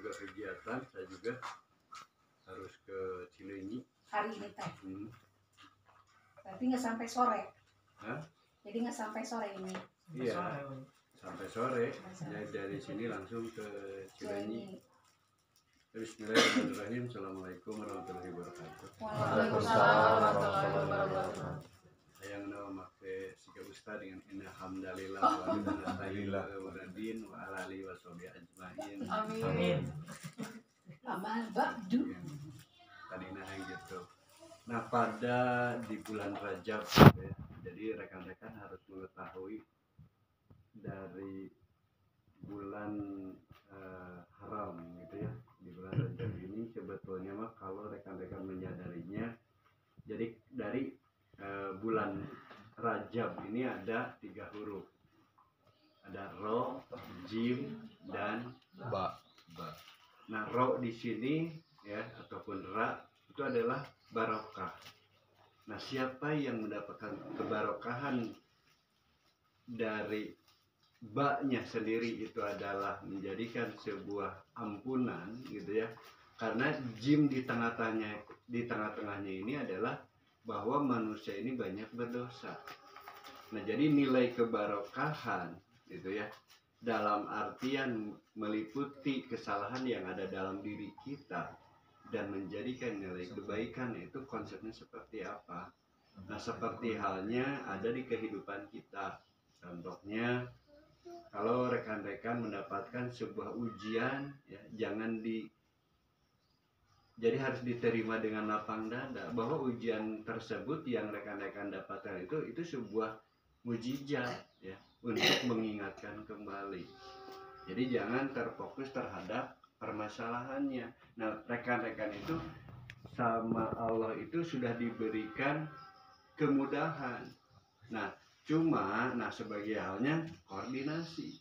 juga kegiatan, saya juga harus ke Cileunyi hari ini teh. Berarti nggak sampai sore. Hah? Jadi nggak sampai sore ini. Iya, sampai sore. Ya, dari sini langsung ke Cileunyi. Bismillahirrahmanirrahim. Assalamualaikum warahmatullahi wabarakatuh. Waalaikumsalam warahmatullahi wabarakatuh. Yang nama make siga ustaz dengan inna hamdalillah wa alhamdulillah wa radin wa ala alihi wa sahbihi ajmain. Amin. Amal ba'du. Tadi yang gitu. Nah, pada di bulan Rajab ya, jadi rekan-rekan harus mengetahui dari bulan haram gitu ya. Di bulan Rajab ini sebetulnya mah kalau rekan-rekan menyadarinya, jadi dari bulan Rajab ini ada 3 huruf, ada ro, jim, dan ba. Nah, ro di sini ya ataupun ra itu adalah barokah. Nah, siapa yang mendapatkan kebarokahan dari ba-nya sendiri itu adalah menjadikan sebuah ampunan gitu ya. Karena jim di tengah-tengahnya ini adalah bahwa manusia ini banyak berdosa. Nah, jadi nilai kebarokahan gitu ya, dalam artian meliputi kesalahan yang ada dalam diri kita dan menjadikan nilai kebaikan, itu konsepnya seperti apa? Nah, seperti halnya ada di kehidupan kita. Contohnya, kalau rekan-rekan mendapatkan sebuah ujian ya, jadi harus diterima dengan lapang dada bahwa ujian tersebut yang rekan-rekan dapatkan itu sebuah mukjizat ya untuk mengingatkan kembali. Jadi jangan terfokus terhadap permasalahannya. Nah, rekan-rekan itu sama Allah itu sudah diberikan kemudahan. Nah, sebagai halnya koordinasi.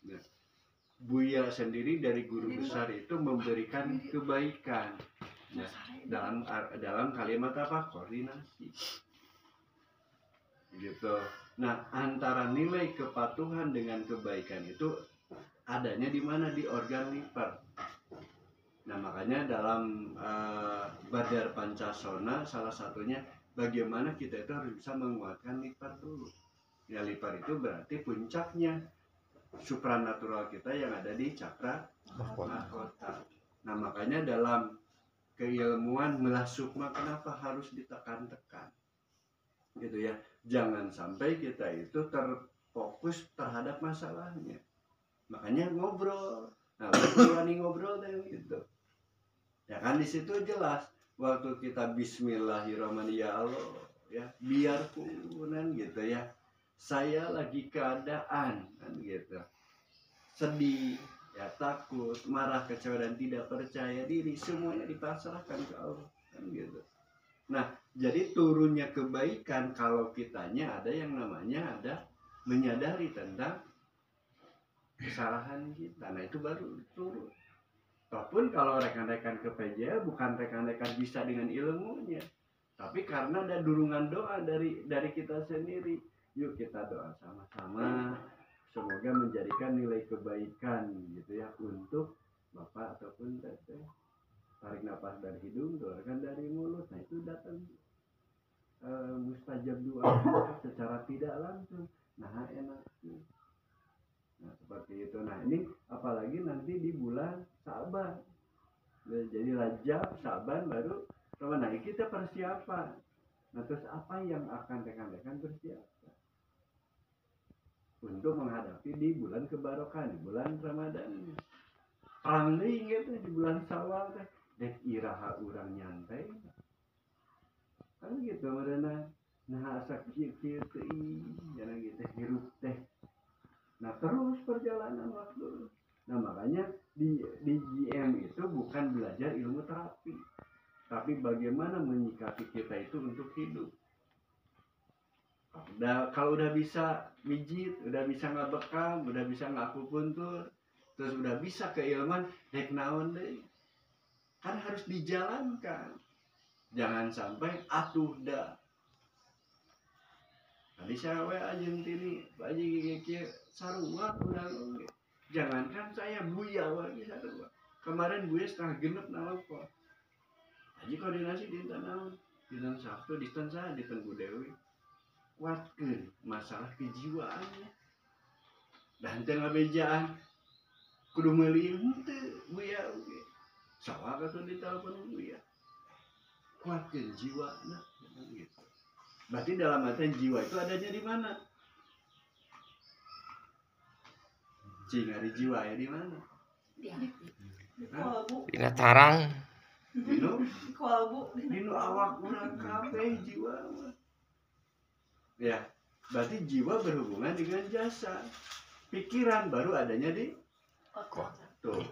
Nah, Buya sendiri dari guru besar itu memberikan kebaikan. Nah, dalam kalimat apa? Koordinasi. Gitu. Nah, antara nilai kepatuhan dengan kebaikan itu adanya di mana? Di organ liver. Nah, makanya dalam Badar Pancasona salah satunya bagaimana kita itu harus bisa menguatkan liver dulu. Ya, liver itu berarti puncaknya supranatural kita yang ada di cakra mahkota. Nah, makanya dalam keilmuan melah sukma kenapa harus ditekan-tekan gitu ya, jangan sampai kita itu terfokus terhadap masalahnya. Makanya ngobrol. Nah, berani ngobrol deh gitu ya kan. Di situ jelas waktu kita bismillahirrahmanirrahim, ya Allah ya, biarpun gitu ya, saya lagi keadaan kan gitu, sedih ya, takut, marah, kecewa, dan tidak percaya diri, semuanya dipasrahkan ke Allah kan gitu. Nah, jadi turunnya kebaikan kalau kitanya ada yang namanya ada menyadari tentang kesalahan kita. Nah, itu baru turun. Walaupun kalau rekan-rekan ke PJ bukan rekan-rekan bisa dengan ilmunya, tapi karena ada dorongan doa dari kita sendiri. Yuk kita doa sama-sama, semoga menjadikan nilai kebaikan gitu ya untuk Bapak ataupun Teteh. Tarik nafas dari hidung, keluarkan dari mulut. Nah, itu datang mustajab doa secara tidak langsung. Nah, enak. Nah, seperti itu. Nah, ini apalagi nanti di bulan Sa'ban. Jadi Rajab, Sa'ban baru Ramadan. Nah, kita persiapan. Nah, terus apa yang akan rekan-rekan persiapan untuk menghadapi di bulan kebarokan, di bulan Ramadan. Perang gitu di bulan Syawal teh, dek iraha urang nyantai. Kan gitu merena. Nah, asa kieu-kieu teuing, jangan gitu hirup teh. Nah, terus perjalanan waktu. Nah, makanya di GM itu bukan belajar ilmu terapi, tapi bagaimana menyikapi kita itu untuk hidup. Kalau udah bisa mijit, udah bisa ngabekam, udah bisa ngakupuntur, terus udah bisa keilmuan, dek naon deh. Kan harus dijalankan. Jangan sampai atuh dah. Tadi saya anjing tini, anjing kieu sarua udah. Jangankan saya buya lagi sarua. kemarin gue setengah genep nelpon aja koordinasi dinten naon dinten Sabtu dinten saha dinten Bu Dewi kuatkeun masalah kejiwaannya dan teu ngabejaan kudu meuli henteu Buya oge saha atuh ditelepon Buya kuatkeun jiwana gitu. Berarti dalam artian jiwa itu adanya di mana? Cing ada jiwa ya di mana? Di hati. Di kolbu. Dina tarang. Dino Di kolbu. dino awak urang kabeh jiwa. Ya, berarti jiwa berhubungan dengan jasa. Pikiran baru adanya di Otak. tuh.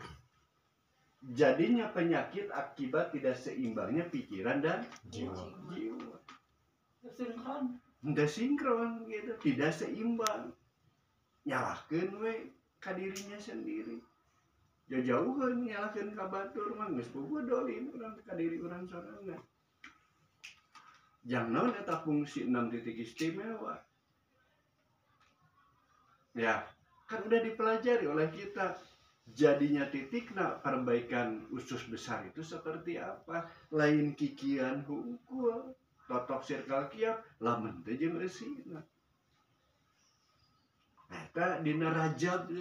Jadinya penyakit akibat tidak seimbangnya pikiran dan Jiwa. jiwa. Sinkron. Tidak sinkron gitu, tidak seimbang. Nyalahkeun we ka dirinya sendiri. Jauh-jauhan nyalahkeun ka batur mah geus boga dolin urang ka diri urang sorangan. Jang naon eta fungsi 6 titik istimewa. Ya, kan udah dipelajari oleh kita. Jadinya titikna perbaikan usus besar itu seperti apa? Lain kikian hungkul, totok sirkel kiap, lamun teh jeung eusina. Eta dina Rajab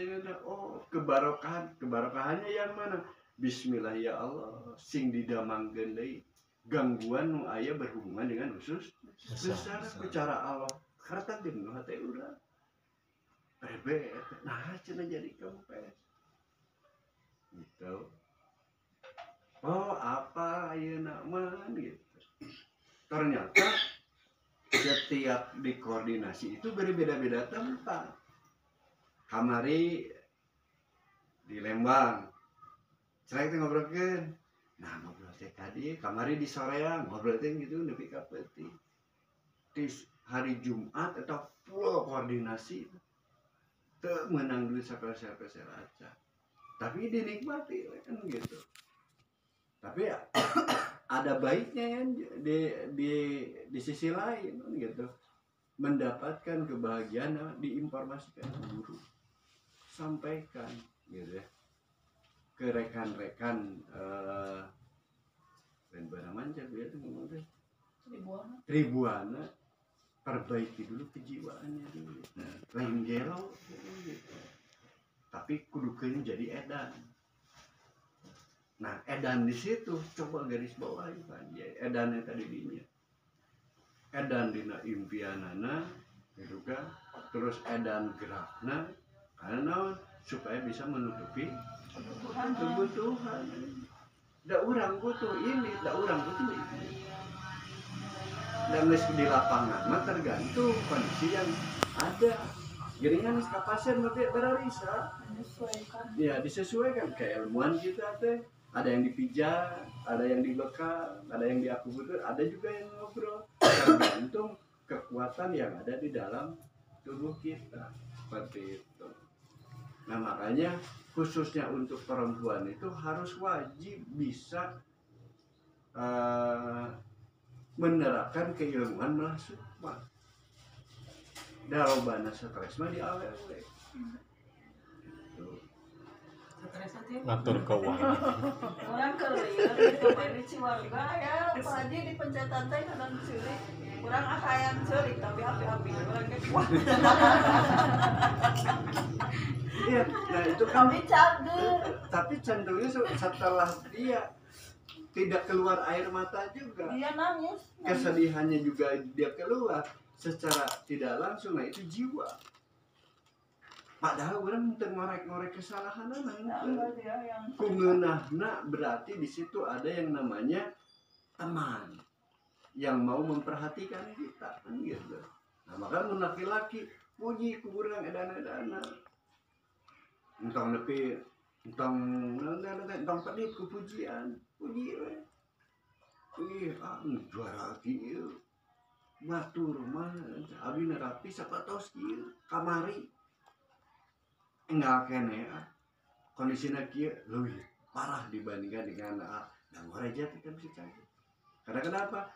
oh kebarokahannya yang mana? Bismillah ya Allah sing didamangkeun deui gangguan nu aya berhubungan dengan usus besar secara Allah karena jenuh hati urang bebet nah cenah jadi kempes gitu. Oh apa ayeuna mah gitu. Ternyata setiap dikoordinasi itu berbeda-beda tempat. Kamari di Lembang. Cerek teh ngobrolkeun. Nah, ngobrol teh tadi kamari di soreang ngobrol teh gitu nepi ka peuting. Di hari Jumat eta full koordinasi. Teu meunang duit sapeser-peser aca. Tapi dinikmati kan gitu. Tapi ada baiknya ya di sisi lain kan gitu. Mendapatkan kebahagiaan diinformasikan guru. Sampaikan gitu ya. Ke rekan-rekan dan barang mancar biasa ngomong teh Tribuana perbaiki dulu kejiwaannya dulu. Lain gelo gitu. Tapi kudukeun jadi edan. Nah, edan di situ coba garis bawahi kan. Ya, edannya tadi dinya. Edan dina impianana gitu kan. Terus edan gerakna karena supaya bisa menutupi kebutuhan. Da urang butuh ini, da urang butuh ini. Dan di lapangan mah tergantung kondisi yang ada. Geringan ka pasien mah berarisa. Ya disesuaikan keilmuan kita teh. Ada yang dipijat, ada yang dibekal, ada yang diakupunktur, ada juga yang ngobrol. Tergantung kekuatan yang ada di dalam tubuh kita. Seperti itu. Nah makanya khususnya untuk perempuan itu harus wajib bisa menerapkan keilmuan melah sukma. Darobana stres mah di awewe. Ngatur keuangan. Orang keliling itu di Ciwarga ya Pak Haji di pencetan teh kadang ceurik. Urang akayan ceurik tapi api-api urang ge kuat. Iya, nah itu kan Tapi cager. tapi cenderungnya setelah dia tidak keluar air mata juga. Dia nangis. Kesedihannya juga dia keluar secara tidak langsung, nah itu jiwa. Padahal orang ngorek-ngorek kesalahan Dia yang kungeunahna berarti di situ ada yang namanya teman yang mau memperhatikan kita kan gitu. Nah maka mun laki-laki puji ku urang edan-edana. Entong nepi entong pedit ku pujian, puji we. Puji juara kieu. Batur mah abi nerapi sapatos kieu kamari. Enggak kene kondisinya kieu leuwih parah dibandingkan dengan Dangoreja kan bisa canggih. Karena kenapa?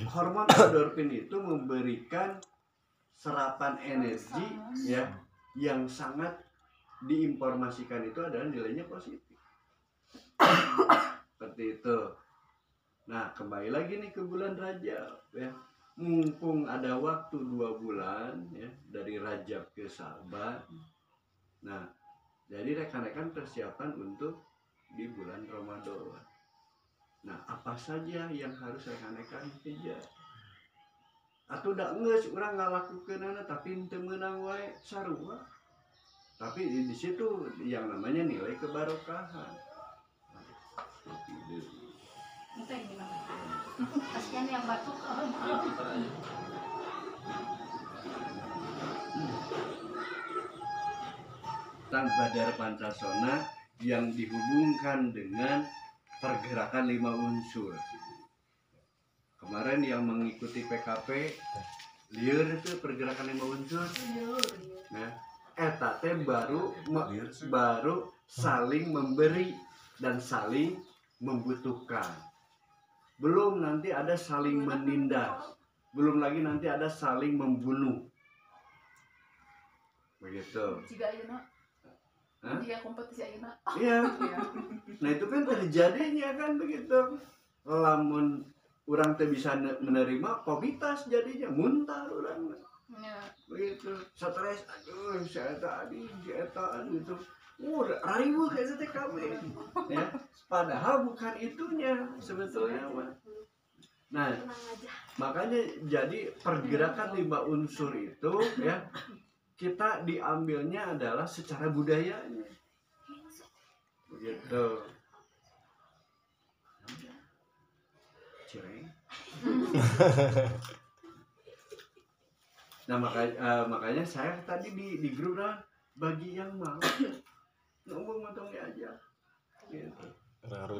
Hormon endorfin itu memberikan serapan energi ya yang sangat diinformasikan itu adalah nilainya positif. Seperti itu. Nah, kembali lagi nih ke bulan Rajab ya. Mumpung ada waktu 2 bulan ya dari Rajab ke Sa'ban. Nah, jadi rekan-rekan persiapan untuk di bulan Ramadan. Nah, apa saja yang harus rekan-rekan kejar? Atau udah nges orang ngalakukeun tapi teu meunang wae sarua. Tapi di situ yang namanya nilai kebarokahan. Itu yang gimana? Kasihan yang batuk. Tentang Badar Pancasona yang dihubungkan dengan pergerakan 5 unsur. Kemarin yang mengikuti PKP lieur itu pergerakan 5 unsur. Nah, eta teh baru saling memberi dan saling membutuhkan. Belum nanti ada saling menindas. Belum lagi nanti ada saling membunuh. Begitu. Jika ayeuna. Jika kompetisi ayeuna. Iya. Nah, itu kan terjadinya kan begitu. Lamun orang teh bisa menerima kobitas jadinya muntah orang. Ya. Begitu. Stres aduh saya tadi eta gitu. Rariweuh kayak teh kabeh. Ya. Padahal bukan itunya sebetulnya mah. Nah, makanya jadi pergerakan 5 unsur itu ya kita diambilnya adalah secara budayanya. Begitu. Cireng. Nah, makanya saya tadi di grup bagi yang mau ngomong motong aja. Gitu.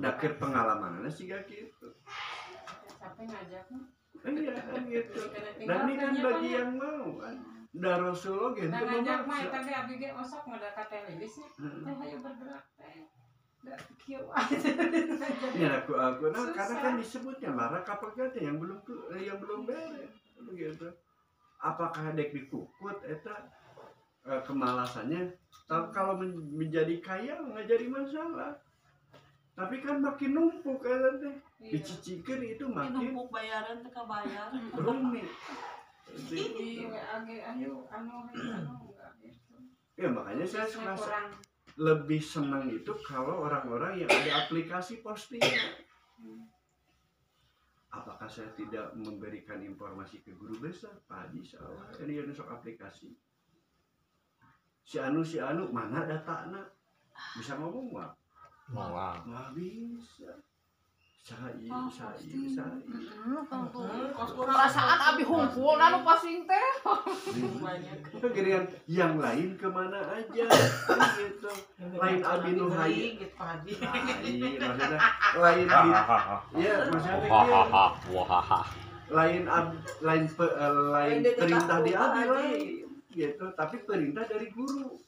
Dakir pengalamannya sih gak gitu. Sampai ngajak. Iya kan gitu. Dan ini kan bagi yang mau kan. Da Rasulullah gitu ngajak mah eta ge abdi ge osok moda ka televis nya. Teh hayu bergerak teh. Da kieu ya aku nah, karena kan disebutnya marah kapaknya yang belum beres begitu. Apakah dek dikukut eta kemalasannya kalau menjadi kaya nggak jadi masalah. Tapi kan makin numpuk kan teh. Dicicikeun itu makin numpuk bayaran teh kabayar. rumit. Ya makanya saya lebih senang itu kalau orang-orang yang ada aplikasi postingan. Apakah saya tidak memberikan informasi ke guru besar? Pak Haji sawah ini yang sok aplikasi. Si anu mana datanya? Bisa ngomong nggak? Nggak bisa. Saya. Perasaan abi hungkul anu pasing teh. Gerian yang lain kemana aja gitu. Lain abi nu hayi gitu Haji. Maksudnya lain ya maksudnya lain perintah di abi lain gitu, tapi perintah dari guru.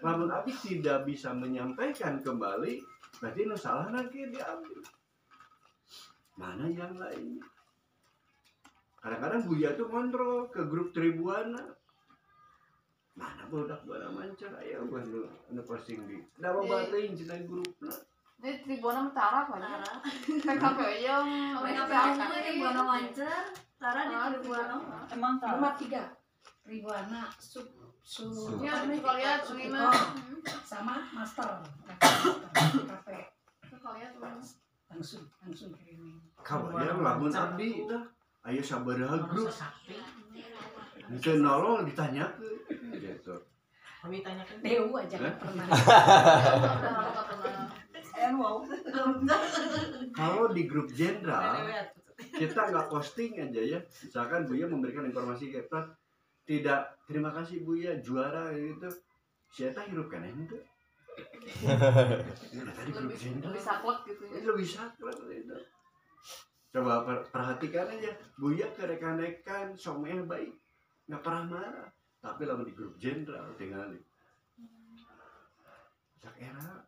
Lamun abi tidak bisa menyampaikan kembali, berarti nu salah nanti diambil. Mana yang lain? Kadang-kadang Buya tuh kontrol ke grup Tribuana. Mana budak Buana mancar aya gua nu posting di. Da loba teuing cenah grupna. Di Tribuana Utara apa ya? PKP yang Tribuana mancar, Tara di Tribuana. emang tahu. 3 Tribuana sub Ya, ini kalian Sulima sama master. Kafe. kalian Langsung kirimin. Kabarnya lamun abdi dah. Ayo sabaraha grup. Itu nolol ditanyakeun gitu. Kami tanyakan Dewu aja kan pernah. Kalau di grup jenderal kita nggak posting aja ya. Misalkan Buya memberikan informasi kita tidak terima kasih Buya juara gitu. Siapa hirup kan itu? Tadi grup jenderal. lebih saklek gitu ya. Lebih saklek itu. Coba perhatikan aja, Buya ke rekan-rekan someh baik, nggak pernah marah. Tapi lalu di grup jenderal tinggal sak era,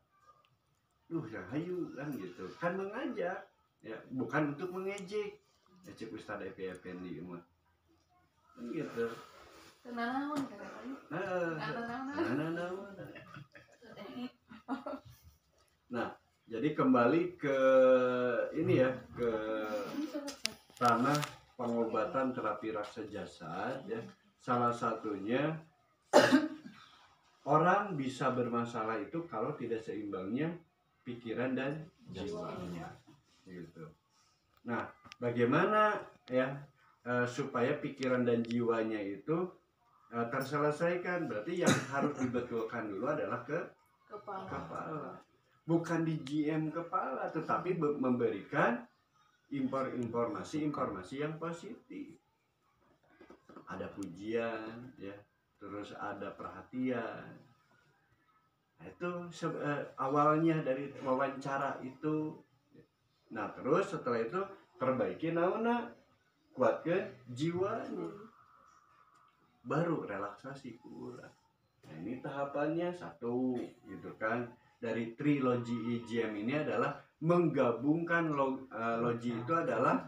yang hayu kan gitu, kan mengajak, ya bukan untuk mengejek. Ya cek Ustadz Effendi mah, kan gitu. Tenanawan katanya. Nah, jadi jadi kembali ke ini ya, ke tanah pengobatan terapi rasa jasad ya. Salah satunya orang bisa bermasalah itu kalau tidak seimbangnya pikiran dan jiwanya gitu. Nah, bagaimana ya supaya pikiran dan jiwanya itu terselesaikan? Berarti yang harus dibetulkan dulu adalah ke kepala. Bukan di GM kepala, tetapi memberikan informasi yang positif. Ada pujian ya, terus ada perhatian. Nah, itu awalnya dari wawancara itu. Nah, terus setelah itu perbaiki naona, kuatkan jiwanya. Baru relaksasi kurang. Nah, ini tahapannya satu gitu kan. Dari trilogi IGM ini adalah menggabungkan logi itu adalah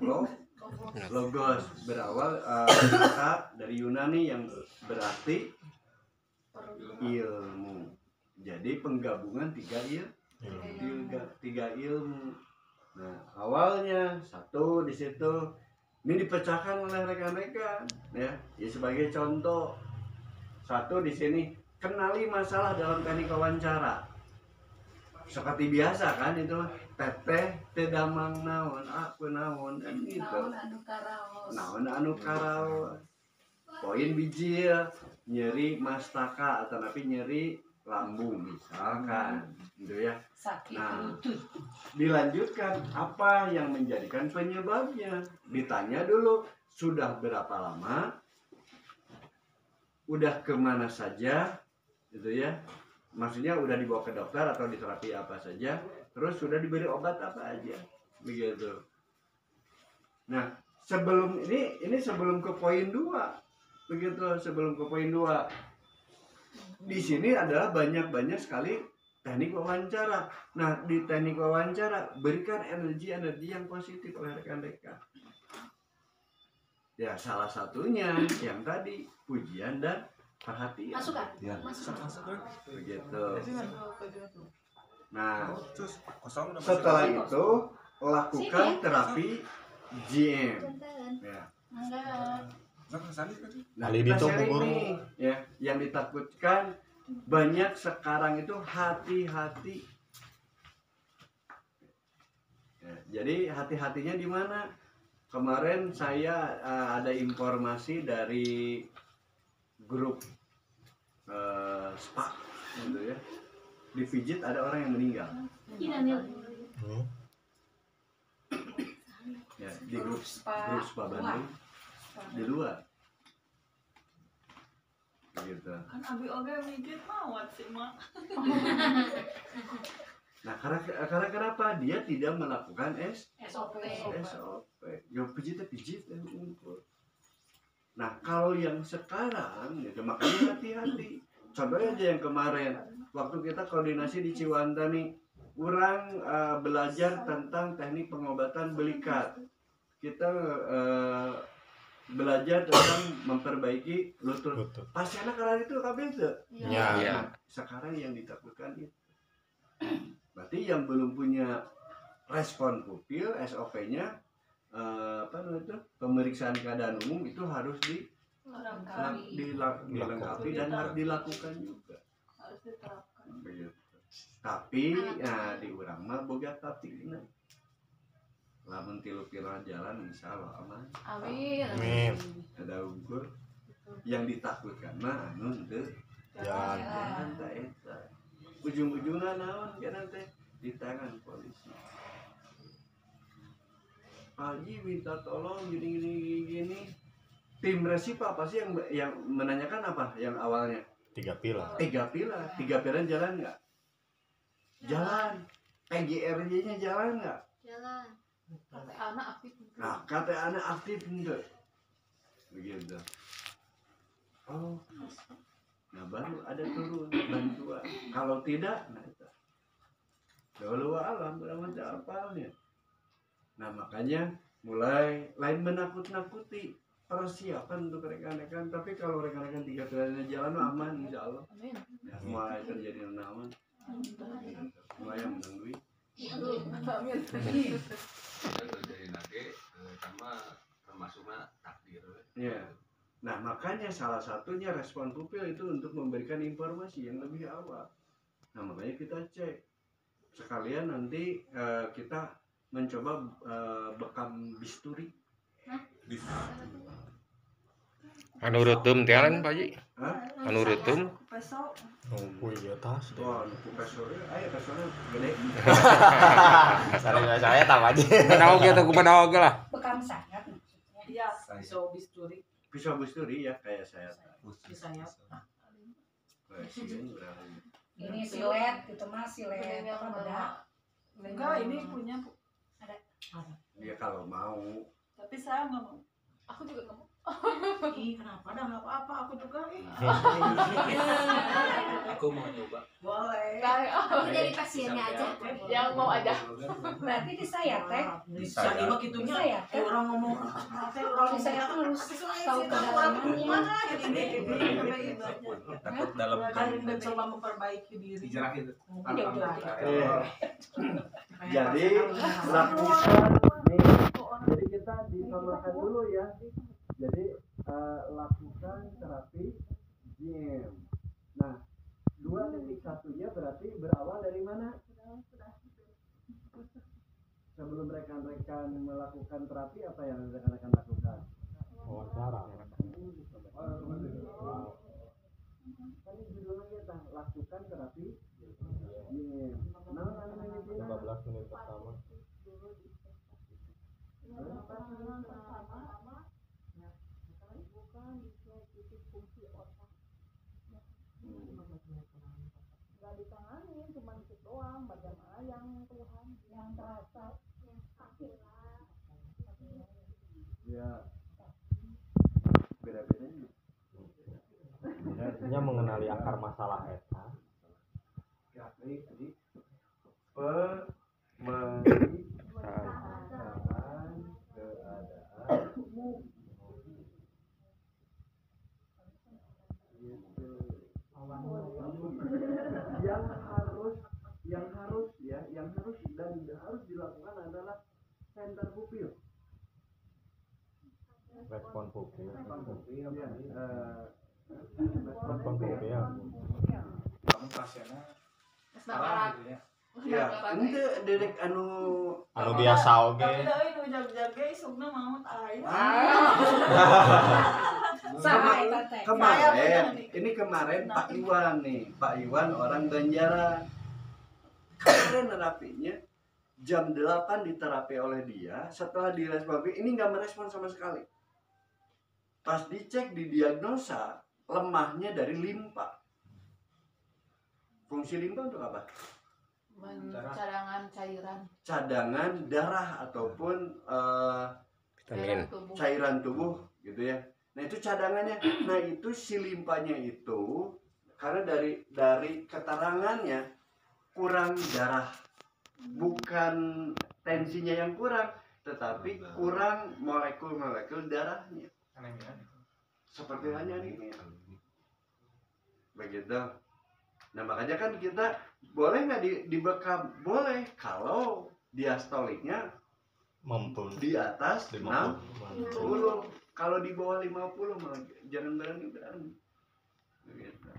logos, berawal kata dari Yunani yang berarti ilmu. Jadi penggabungan tiga ilmu. Nah, awalnya satu di situ ini dipecahkan oleh rekan-rekan ya. Sebagai contoh, satu di sini kenali masalah dalam teknik wawancara. Seperti biasa kan itu teteh tedamang naon aku naon kan gitu. Naon anu karaos. Poin biji nyeri mastaka atau tapi nyeri lambung misalkan gitu ya. Nah, dilanjutkan apa yang menjadikan penyebabnya? Ditanya dulu sudah berapa lama, udah kemana saja gitu ya. Maksudnya udah dibawa ke dokter atau di terapi apa saja, terus sudah diberi obat apa aja, begitu. Nah, sebelum ini sebelum ke poin 2, begitu. Sebelum ke poin 2, di sini adalah banyak sekali teknik wawancara. Nah, di teknik wawancara berikan energi yang positif oleh rekan-rekan. Ya, salah satunya yang tadi pujian dan perhatian. Masuk kan? Ya. Begitu. Nah, setelah itu lakukan terapi GM. Ya. Nah, kita sharing nih, ya, yang ditakutkan banyak sekarang itu hati-hati. Ya, jadi hati-hatinya di mana? Kemarin saya ada informasi dari grup spa gitu ya, di Fijit ada orang yang meninggal ya, di grup spa Bandung di luar gitu. Kan abi oge mikir mawat sih mak. Nah, karena kenapa dia tidak melakukan SOP. Yang pijit yang ngumpul. Nah, kalau yang sekarang gitu, makanya hati-hati. Contohnya aja yang kemarin waktu kita koordinasi di Ciwanta nih, kurang belajar tentang teknik pengobatan belikat. Kita belajar tentang memperbaiki lutut. Pasti anak kalian itu kabeh itu. Ya. Nah, sekarang yang ditakutkan itu. Berarti yang belum punya respon pupil SOP-nya pemeriksaan keadaan umum itu harus dilengkapi dan harus dilakukan juga. Harus diterapkan. Begitu. Tapi ya di urang mah boga tapi lamun tilu pilar jalan insyaallah aman. Amin. Ada ukur yang ditakutkan mah anu teu Jalan. ta eta. Ujung-ujungna naon kana teh di tangan polisi. Haji minta tolong gini. Tim resip apa sih yang menanyakan apa yang awalnya? 3 pilar. 3 pilar jalan nggak? Jalan. PGRJ-nya jalan nggak? Jalan. Anak aktif. Nah, kata anak aktif enggak? Begitu. Oh. Nah, baru ada turun bantuan. Kalau tidak, nah itu. Dahulu alam berapa apalnya. Nah, makanya mulai lain menakut-nakuti persiapan untuk rekan-rekan. Tapi kalau rekan-rekan 3 pilarnya jalan aman insya Allah. Ya, mulai terjadi naon. Mulai yang menang duit. Jadi nage sama termasuknya takdir. Ya. Nah, makanya salah satunya respon pupil itu untuk memberikan informasi yang lebih awal. Nah, makanya kita cek. Sekalian nanti kita mencoba bekam bisturi. Anu reuteum teh lain Pak Haji. Hah? Anu reuteum. Peso. Nunggu di atas. Wah, nuku pesornya, ayo pesornya gede. Sareng saya tahu aja. Kumaha oge tuh kumaha oge lah. Bekam sayap maksudnya. Iya. Pisau bisturi Pisau bisturi ya kayak saya. di sayap. Ini silet, itu mah silet apa beda. Enggak, ini punya Bu. Ya kalau mau. Tapi saya nggak mau. Aku juga nggak mau. Ih, kenapa dah nggak apa-apa aku juga. Aku mau nyoba. Boleh. Aku jadi pasiennya aja. Yang mau aja. Berarti di sayap teh. Bisa di mah gitunya. Sayap teh. Orang ngomong Kalau di sayap kan harus tahu kedalamannya. Takut dalam kan mencoba memperbaiki diri. dijarah itu. Jadi lakukan nih. Jadi kita disamakan dulu ya. Jadi lakukan terapi gym. Nah, 2.1-nya berarti berawal dari mana? Sebelum rekan-rekan melakukan terapi, apa yang rekan-rekan lakukan? Wawancara. Kan judulnya kita lakukan terapi gym. Nah, 15 menit pertama. Nggak ditangani, cuma dikit doang. Bagaimana yang Tuhan yang terasa ya beda-bedanya. Nya mengenali akar masalah eta. Ya, jadi pemeriksaan keadaan gitu. yang harus dilakukan adalah center pupil. Respon pupil. Respon pupil. Kamu pasiennya parah gitu ya. Ya, ente dedek anu biasa oge. tapi doi nu jag-jage isukna maut aya. Sama eta teh. Kemarin Pak Iwan nih, Pak Iwan orang Banjaran. Kemarin terapinya jam 8 diterapi oleh dia, setelah direspon ini nggak merespon sama sekali. Pas dicek didiagnosa lemahnya dari limpa. Fungsi limpa untuk apa? Cadangan darah ataupun Vitamin. cairan tubuh gitu ya. Nah itu cadangannya. Nah itu si limpanya itu karena dari keterangannya kurang darah, bukan tensinya yang kurang, tetapi kurang molekul-molekul darahnya. Seperti hanya ini. Begitu. Nah makanya kan kita boleh nggak dibekam? Boleh kalau diastoliknya di atas 50. Kalau di bawah 50 malah jangan berani. Begitu.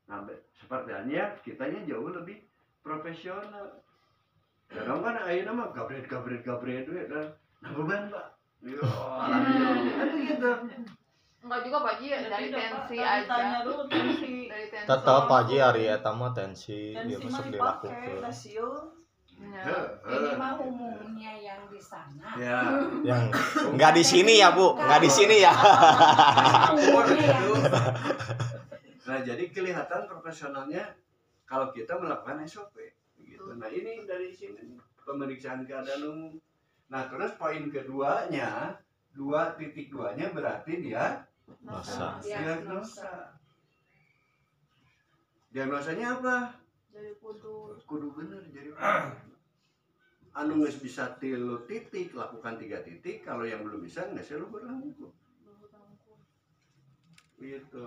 Nah sepertinya kitanya jauh lebih profesional. Kadang kan ayeuna mah gabret duit dah. Nah beban Pak. Yo, kan gitu. Enggak juga Pak Ji, dari tensi aja. Tanya dulu tensi. Dari tensi. Tetap aja hari eta mah tensi dia Tensi masuk mah dilakukan. dipakai rasio. Ini mah umumnya yang di sana. Ya. Yang enggak di sini ya, Bu. Enggak di sini ya. Umumnya yang Nah, jadi kelihatan profesionalnya kalau kita melakukan SOP gitu. Nah, ini dari sini pemeriksaan keadaan umum. Nah, terus poin keduanya, 2.2-nya berarti dia Masa. diagnosa. Diagnosanya apa? Jadi Kudu bener jadi anu geus bisa 3 titik, lakukan 3 titik. Kalau yang belum bisa geus lu berlaku. Gitu.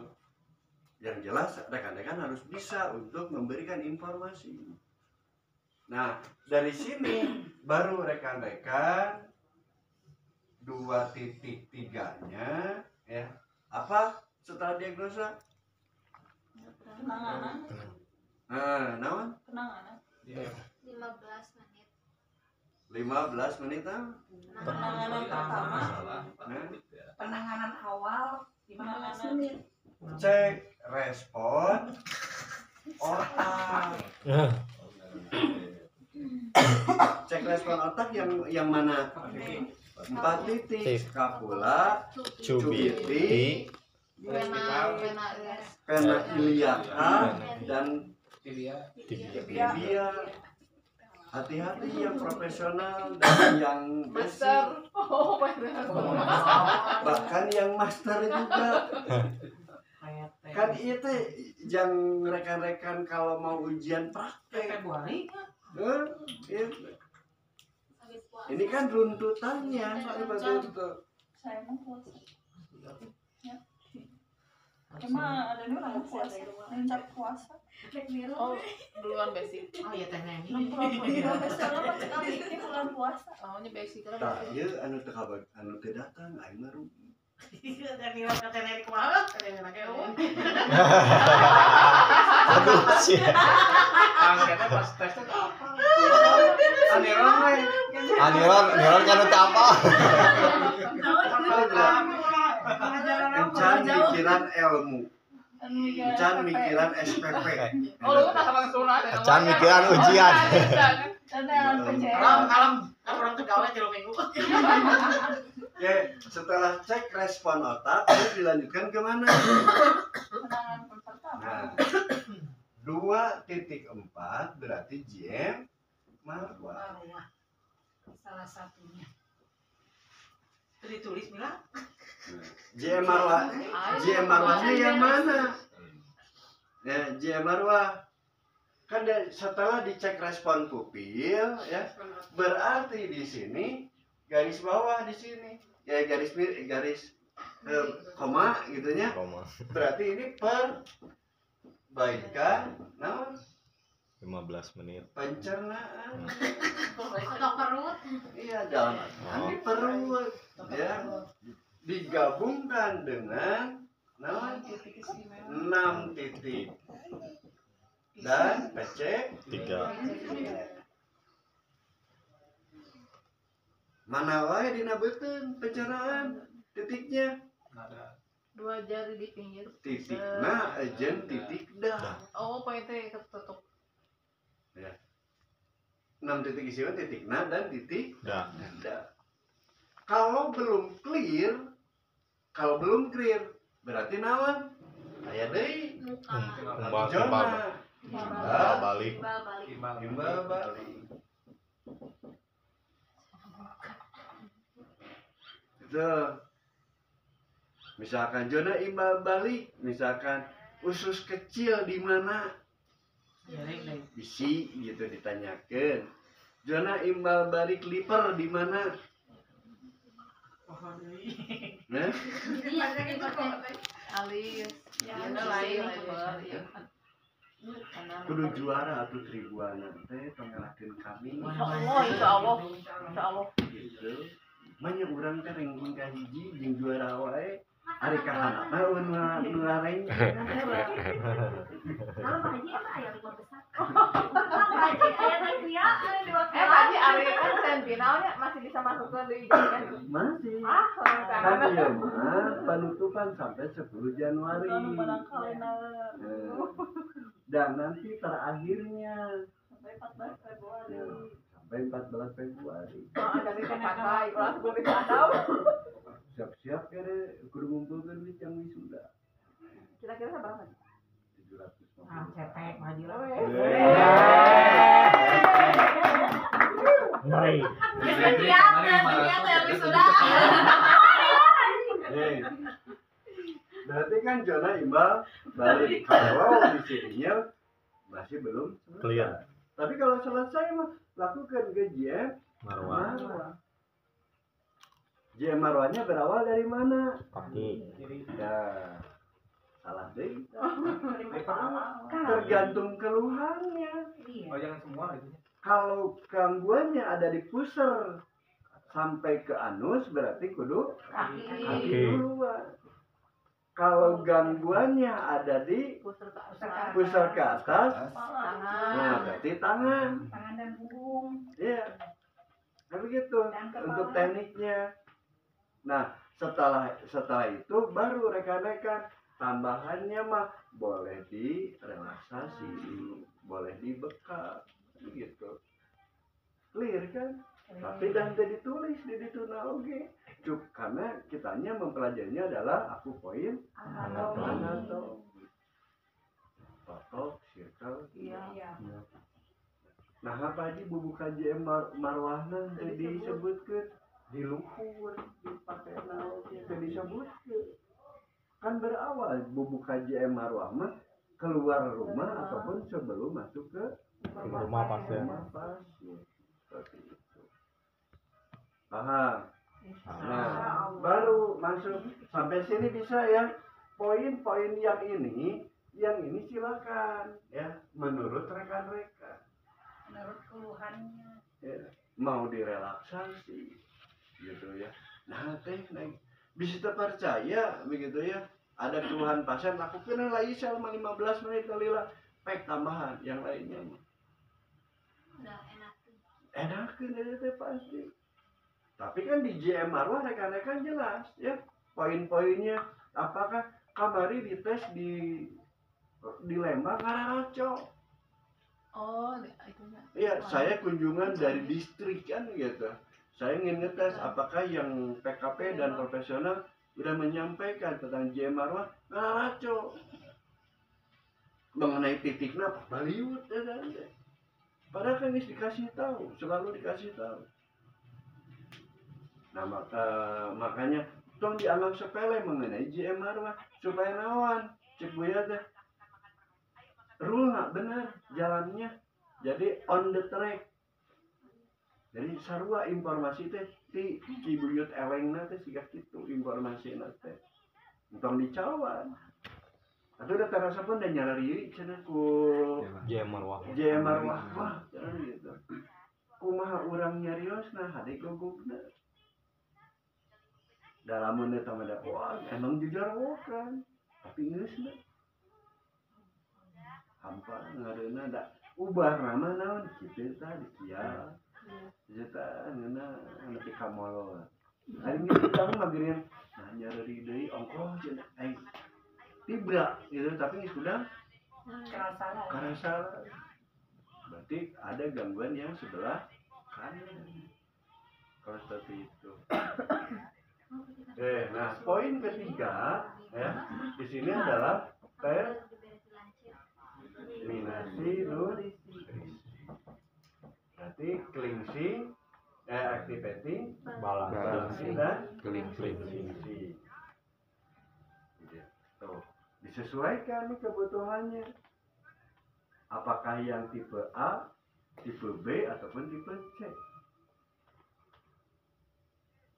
Yang jelas rekan-rekan harus bisa untuk memberikan informasi. Nah, dari sini baru rekan-rekan 2.3-nya ya. Apa setelah diagnosa? Penanganan. Naon? Penanganan. 15 menit. 15 menit ah. Penanganan pertama. Masalah Nah, Penanganan awal 15 menit. cek respon otak. Cek respon otak yang mana? 4 titik. Kapula, cubiti, Pena pena iliaka, dan dia tibia. Hati-hati yang profesional dan yang basic, Oh, bahkan yang master juga. Kan itu yang rekan-rekan kalau mau ujian praktek. Februari. Itu. Ini kan runtutannya, betul. Saya mau puasa. Ya. Cuma ada nih orang puasa, mencap puasa. Oh, duluan basic. Oh iya teh neng. Profesional pasti kami ini bulan puasa. Oh, ini basic lah. Tah, ieu anu teu kabar, anu teu datang aing mah rugi. Dan nilai kata neng kumaha? Teh neng lagi. Aduh sih. angkatnya pas tes itu apa? Aniron we. Aniron kan teh apa? Encan mikiran ilmu. Encan mikiran SPP. Oh, lu tak langsung aja. Acan mikiran ujian. Dan yang kecewa. Kalem. Kan orang tuh gawe 3 minggu. Oke, setelah cek respon otak, terus dilanjutkan ke mana? Penanganan pertama. Nah, 2.4 berarti JM Marwah. Salah satunya. Ditulis Mila. JM Marwahnya yang mana? Ya, JM Marwah. Kan setelah dicek respon pupil ya, berarti di sini garis bawah di sini. Ya garis koma gitunya. Berarti ini perbaikan nah 15 menit. pencernaan. Otot perut. Iya, dalam artian di perut ya. Digabungkan dengan 6 titik dan PC 3. mana wae dina beuteun pencernaan titiknya. Ada 2 jari di pinggir. Titikna jeung titik dah. Oh, poinnya ketutup. 6 titik isinya titikna dan titik Dah. dah. Kalau belum clear berarti naon? Aya deui Kembang zona. balik. Imbal balik. Itu. Misalkan zona imbal balik, misalkan usus kecil di mana? Bisi gitu ditanyakan. Zona imbal balik liver di mana? Nah, Alis. Ya, lain lebar ya. kudu juara atau tribuana teh pengelahkeun kami. Oh, insya Allah. Insya Allah. Gitu. Manya urang teh ranking ka hiji jeung juara wae. Ari kahanapna nu lareng. Haji Ari kan semifinalnya masih bisa masuk ke di kan? Masih. Karena Kan ieu mah penutupan sampai 10 Januari. Barangkali Dan nanti terakhirnya sampai 14 Februari. sampai 14 Februari. dari tempat lain, orang sebelum bisa tahu. Siap-siap kere kudu ngumpulkeun duit yang wisuda. Kira-kira berapa? 750. Ah, cetek maju lah. Berarti kan zona imbal balik. Kalau di sininya masih belum selesai. Clear. Tapi kalau selesai mah lakukan ke JM Marwah. Marwah. JM Marwahnya berawal dari mana? Kaki. Ya, salah deh. Tergantung keluhannya. oh jangan semua gitu. Kalau gangguannya ada di pusar sampai ke anus berarti kudu kaki duluan. Kalau gangguannya ada di pusar ke atas, nah berarti tangan. Tangan dan punggung. Iya, nah begitu untuk tekniknya. Nah setelah itu baru rekan-rekan tambahannya mah boleh direlaksasi, boleh dibekap, begitu. Clear kan? Tapi dan ditulis di dituna oge. Karena kitanya mempelajarinya adalah aku poin anatomi. Totok, circle. Iya. Nah apa aja bubu KJM marwahna disebutkan di luhur dipakai naoge disebutkan. Kan berawal bubu KJM marwah mah keluar rumah ataupun sebelum masuk ke Rumah pasien. Seperti itu. Paham? Nah, baru masuk sampai sini bisa ya. Poin-poin yang ini silakan ya menurut rekan-rekan. Menurut keluhannya. Ya, mau direlaksasi gitu ya. Nah, bisa terpercaya begitu ya. Ada keluhan pasien lakukan lagi selama 15 menit kalilah pek tambahan yang lainnya. Enakan itu pasti. Tapi kan di JM Marwah rekan-rekan jelas ya poin-poinnya. Apakah kamari dites di Lembang Kararaco? Oh, itunya. Iya, saya kunjungan dari distrik kan gitu. Saya ingin ngetes apakah yang PKP dan profesional sudah menyampaikan tentang JM Marwah Kararaco mengenai titiknya Baliut ya kan. Padahal kan dikasih tahu, selalu dikasih tahu. Nah makanya tong dianggap sepele mengenai JM Marwah supaya nawan cek buya teh rule benar jalannya jadi on the track. Jadi sarua informasi teh ti kibuyut elengna teh siga kitu informasina teh tong dicawan atau udah terasa pun dan nyari cenah ku JM Marwah. wah jangan gitu kumaha urang nyariosna hade gogogna dalam menit sama dakwaan emang jujur kan tapi geusna hampa ngareuna da ubah nama naon kitu tadi kieu eta ngeuna nepi ka mall ari kita magerin nah nyari deui ongkoh cenah tibra gitu tapi sudah karasa berarti ada gangguan yang sebelah kanan kalau seperti itu. Nah poin ketiga ya di sini adalah terminasi nutrisi. Berarti cleansing, activating, balancing dan cleansing. Tuh disesuaikan nih kebutuhannya. Apakah yang tipe A, tipe B ataupun tipe C?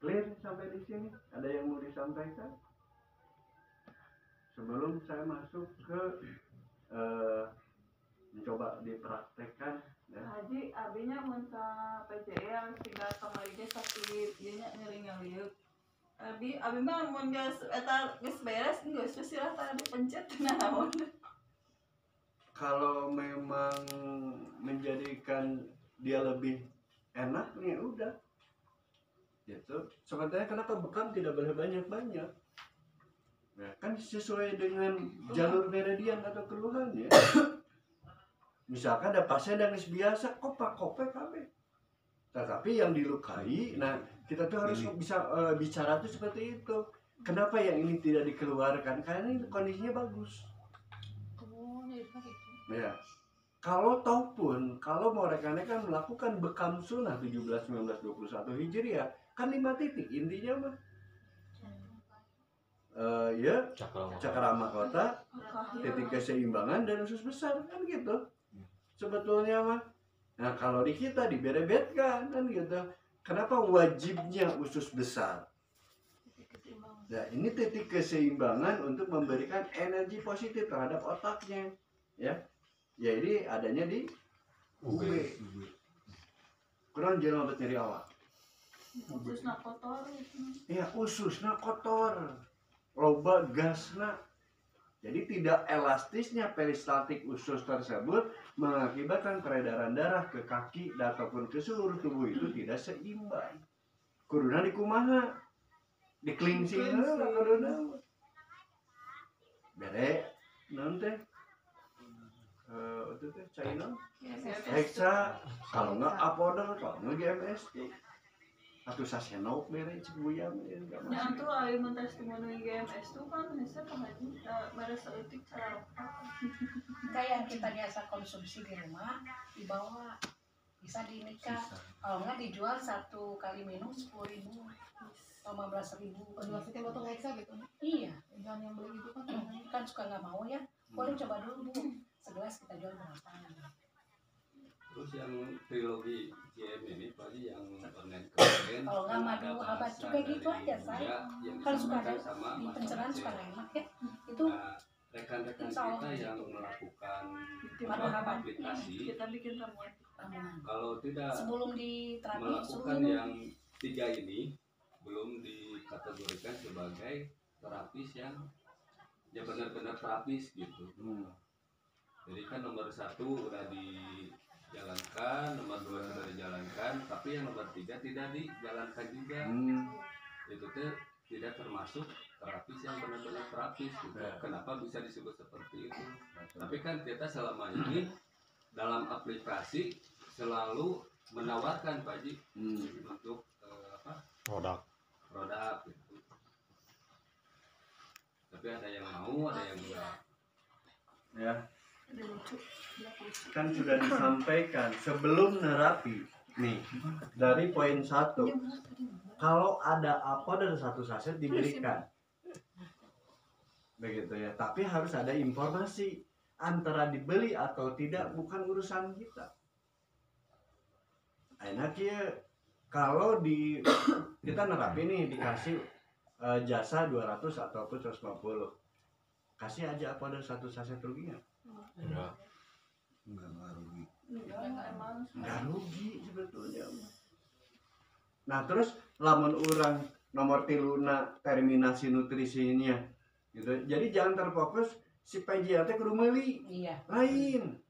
Clear sampai di sini? Ada yang mau disampaikan? Sebelum saya masuk ke mencoba dipraktekkan. Ya. Haji, abinya mensa PCL tinggal kemarin sakit, dia ngeri-ngeri. Abi mah mun geus eta geus beres geus sirah tadi dipencet naon. Kalau memang menjadikan dia lebih enak nih udah. Gitu. Sebenarnya kenapa bekam tidak boleh banyak-banyak? Nah, kan sesuai dengan jalur meridian atau keluhan ya. Misalkan ada pasien yang biasa kopak-kopek kabeh. Tetapi yang dilukai, nah kita tuh harus bisa bicara tuh seperti itu. Kenapa yang ini tidak dikeluarkan? Karena ini kondisinya bagus. Ya. Kalau mau rekan-rekan melakukan bekam sunnah 17, 19, 21 Hijriah kan 5 titik intinya mah. Ya, cakrama kota, titik keseimbangan dan usus besar kan gitu. Sebetulnya mah. Nah, kalau di kita diberebetkan kan gitu. Kenapa wajibnya usus besar? Nah, ini titik keseimbangan untuk memberikan energi positif terhadap otaknya, ya. Jadi adanya di UB. naon jelema obat nyeri awak? Khususnya kotor itu. Ya ususna kotor, loba gasna. Jadi tidak elastisnya peristaltik usus tersebut mengakibatkan peredaran darah ke kaki ataupun ke seluruh tubuh itu tidak seimbang. Kuduna dikumaha, diklingsing lah kuduna. Bere, non teh, itu teh China, Hexa, kalau nggak Apoder, kalau nggak GMS tuh. Atau sasenok bere cibuyam ya enggak Ya masuk. tuh ayo mentas temuin GMS tuh kan bisa paham beres etik cara Kayak yang kita biasa konsumsi di rumah dibawa bisa dinikah. Kalau nggak dijual 1 kali minum 10.000, 15.000. Maksudnya potong eksa gitu. Iya, Jangan yang beli itu kan. kan suka nggak mau ya. Boleh coba dulu Bu. Segelas kita jual berapa? Terus yang trilogi GM ini pasti yang online kemarin. Kalau nggak madu abad juga gitu aja saya. Kalau suka ada di pencerahan suka nggak enak ya. Itu rekan-rekan kita yang melakukan Madu abad. aplikasi, kita bikin ramuan. ramuan. kalau tidak Sebelum diterapi suruh melakukan minum. yang 3 ini belum dikategorikan sebagai terapis yang ya benar-benar terapis gitu. Jadi kan nomor 1 udah dijalankan, nomor 2 sudah dijalankan, tapi yang nomor 3 tidak dijalankan juga. Itu tuh tidak termasuk terapis yang benar-benar terapis gitu. Kenapa bisa disebut seperti itu? Tapi kan kita selama ini dalam aplikasi selalu menawarkan Pak Ji untuk Produk. produk gitu. Tapi ada yang mau, ada yang enggak. Ya, Ada lucu. kan sudah disampaikan sebelum nerapi. Nih, dari poin 1, kalau ada apa dari 1 saset diberikan. Begitu ya, tapi harus ada informasi antara dibeli atau tidak bukan urusan kita. Enak ya, kalau kita nerapi nih dikasih jasa 200 ataupun 150. Kasih aja apa dari 1 saset rugi nggak? Enggak rugi. Enggak rugi sebetulnya. Nah terus lamun urang nomor tiluna terminasi nutrisinya gitu. Jadi jangan terfokus si PJT kudu meuli. Iya. Lain.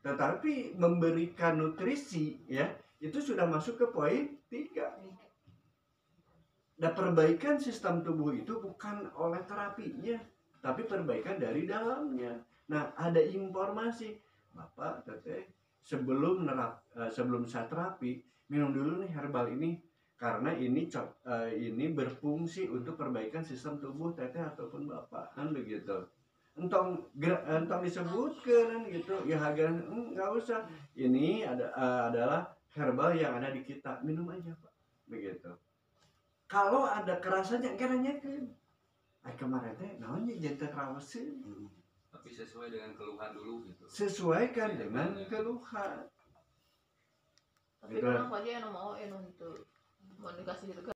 Tetapi memberikan nutrisi ya itu sudah masuk ke poin 3. Dan perbaikan sistem tubuh itu bukan oleh terapinya, tapi perbaikan dari dalamnya. Nah, ada informasi, Bapak, Teteh, sebelum saya terapi, minum dulu nih herbal ini karena ini berfungsi untuk perbaikan sistem tubuh Teteh ataupun Bapak, kan begitu. Entong disebutkan gitu, ya harga nggak usah. Ini adalah herbal yang ada di kita, minum aja Pak, begitu. Kalau ada kerasanya, karena kemarin teh, namanya jantan rawasin. Tapi sesuai dengan keluhan dulu gitu. Sesuaikan dengan keluhan. Tapi orang aja yang mau itu mau dikasih gitu